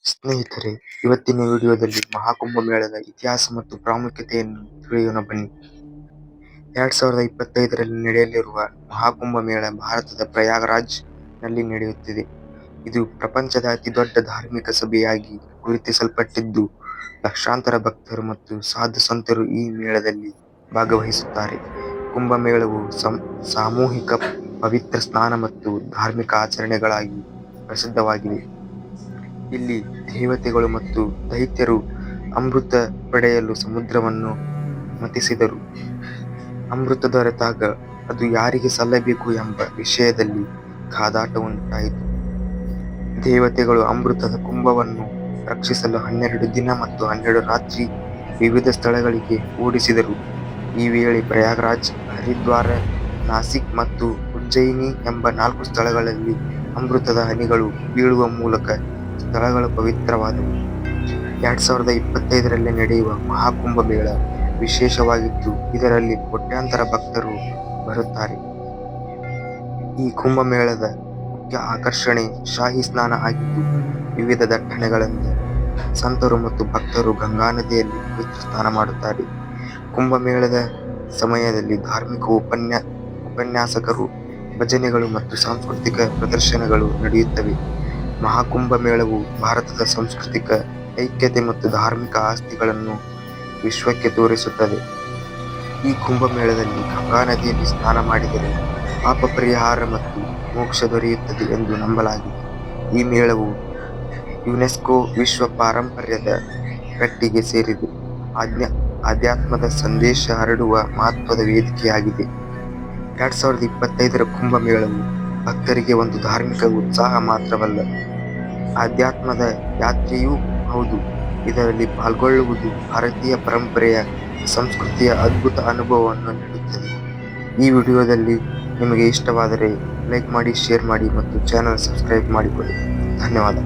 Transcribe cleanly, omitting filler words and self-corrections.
ಸ್ನೇಹಿತರೆ, ಇವತ್ತಿನ ವಿಡಿಯೋದಲ್ಲಿ ಮಹಾಕುಂಭ ಮೇಳದ ಇತಿಹಾಸ ಮತ್ತು ಪ್ರಾಮುಖ್ಯತೆಯನ್ನು ತಿಳಿಯೋಣ ಬನ್ನಿ. 2025ರಲ್ಲಿ ನಡೆಯಲಿರುವ ಮಹಾಕುಂಭ ಮೇಳ ಭಾರತದ ಪ್ರಯಾಗರಾಜ್ ನಲ್ಲಿ ನಡೆಯುತ್ತಿದೆ. ಇದು ಪ್ರಪಂಚದ ಅತಿದೊಡ್ಡ ಧಾರ್ಮಿಕ ಸಭೆಯಾಗಿ ಗುರುತಿಸಲ್ಪಟ್ಟಿದ್ದು, ಲಕ್ಷಾಂತರ ಭಕ್ತರು ಮತ್ತು ಸಾಧು ಸಂತರು ಈ ಮೇಳದಲ್ಲಿ ಭಾಗವಹಿಸುತ್ತಾರೆ. ಕುಂಭಮೇಳವು ಸಾಮೂಹಿಕ ಪವಿತ್ರ ಸ್ನಾನ ಮತ್ತು ಧಾರ್ಮಿಕ ಆಚರಣೆಗಳಾಗಿ ಪ್ರಸಿದ್ಧವಾಗಿದೆ. ಇಲ್ಲಿ ದೇವತೆಗಳು ಮತ್ತು ದೈತ್ಯರು ಅಮೃತ ಪಡೆಯಲು ಸಮುದ್ರವನ್ನು ಮಥಿಸಿದರು. ಅಮೃತ ದೊರೆತಾಗ ಅದು ಯಾರಿಗೆ ಸಲ್ಲಬೇಕು ಎಂಬ ವಿಷಯದಲ್ಲಿ ಕಾದಾಟ ಉಂಟಾಯಿತು. ದೇವತೆಗಳು ಅಮೃತದ ಕುಂಭವನ್ನು ರಕ್ಷಿಸಲು 12 ದಿನ ಮತ್ತು 12 ರಾತ್ರಿ ವಿವಿಧ ಸ್ಥಳಗಳಿಗೆ ಓಡಿಸಿದರು. ಈ ವೇಳೆ ಪ್ರಯಾಗರಾಜ್, ಹರಿದ್ವಾರ, ನಾಸಿಕ್ ಮತ್ತು ಉಜ್ಜಯಿನಿ ಎಂಬ 4 ಸ್ಥಳಗಳಲ್ಲಿ ಅಮೃತದ ಹನಿಗಳು ಬೀಳುವ ಮೂಲಕ ಸ್ಥಳಗಳು ಪವಿತ್ರವಾದವು. 2025ರಲ್ಲಿ ನಡೆಯುವ ಮಹಾಕುಂಭ ಮೇಳ ವಿಶೇಷವಾಗಿದ್ದು, ಇದರಲ್ಲಿ ಕೋಟ್ಯಾಂತರ ಭಕ್ತರು ಬರುತ್ತಾರೆ. ಈ ಕುಂಭಮೇಳದ ಮುಖ್ಯ ಆಕರ್ಷಣೆ ಶಾಹಿ ಸ್ನಾನ ಆಗಿದ್ದು, ವಿವಿಧ ದಟ್ಟಣೆಗಳಿಂದ ಸಂತರು ಮತ್ತು ಭಕ್ತರು ಗಂಗಾ ನದಿಯಲ್ಲಿ ಪವಿತ್ರ ಸ್ನಾನ ಮಾಡುತ್ತಾರೆ. ಕುಂಭಮೇಳದ ಸಮಯದಲ್ಲಿ ಧಾರ್ಮಿಕ ಉಪನ್ಯಾಸಕರು, ಭಜನೆಗಳು ಮತ್ತು ಸಾಂಸ್ಕೃತಿಕ ಪ್ರದರ್ಶನಗಳು ನಡೆಯುತ್ತವೆ. ಮಹಾಕುಂಭ ಮೇಳವು ಭಾರತದ ಸಾಂಸ್ಕೃತಿಕ ಐಕ್ಯತೆ ಮತ್ತು ಧಾರ್ಮಿಕ ಆಸ್ತಿಗಳನ್ನು ವಿಶ್ವಕ್ಕೆ ತೋರಿಸುತ್ತದೆ. ಈ ಕುಂಭಮೇಳದಲ್ಲಿ ಗಂಗಾ ನದಿಯಲ್ಲಿ ಸ್ನಾನ ಮಾಡಿದರೆ ಪಾಪ ಪರಿಹಾರ ಮತ್ತು ಮೋಕ್ಷ ದೊರೆಯುತ್ತದೆ ಎಂದು ನಂಬಲಾಗಿದೆ. ಈ ಮೇಳವು ಯುನೆಸ್ಕೋ ವಿಶ್ವ ಪಾರಂಪರ್ಯದ ಪಟ್ಟಿಗೆ ಸೇರಿದೆ. ಆಧ್ಯಾತ್ಮದ ಸಂದೇಶ ಹರಡುವ ಮಹತ್ವದ ವೇದಿಕೆಯಾಗಿದೆ. 2025ರ ಕುಂಭ ಮೇಳವು ಭಕ್ತರಿಗೆ ಒಂದು ಧಾರ್ಮಿಕ ಉತ್ಸಾಹ ಮಾತ್ರವಲ್ಲ, ಆಧ್ಯಾತ್ಮದ ಯಾತ್ರೆಯೂ ಹೌದು. ಇದರಲ್ಲಿ ಪಾಲ್ಗೊಳ್ಳುವುದು ಭಾರತೀಯ ಪರಂಪರೆಯ ಸಂಸ್ಕೃತಿಯ ಅದ್ಭುತ ಅನುಭವವನ್ನು ನೀಡುತ್ತದೆ. ಈ ವಿಡಿಯೋದಲ್ಲಿ ನಿಮಗೆ ಇಷ್ಟವಾದರೆ ಲೈಕ್ ಮಾಡಿ, ಶೇರ್ ಮಾಡಿ ಮತ್ತು ಚಾನಲ್ ಸಬ್ಸ್ಕ್ರೈಬ್ ಮಾಡಿಕೊಳ್ಳಿ. ಧನ್ಯವಾದ.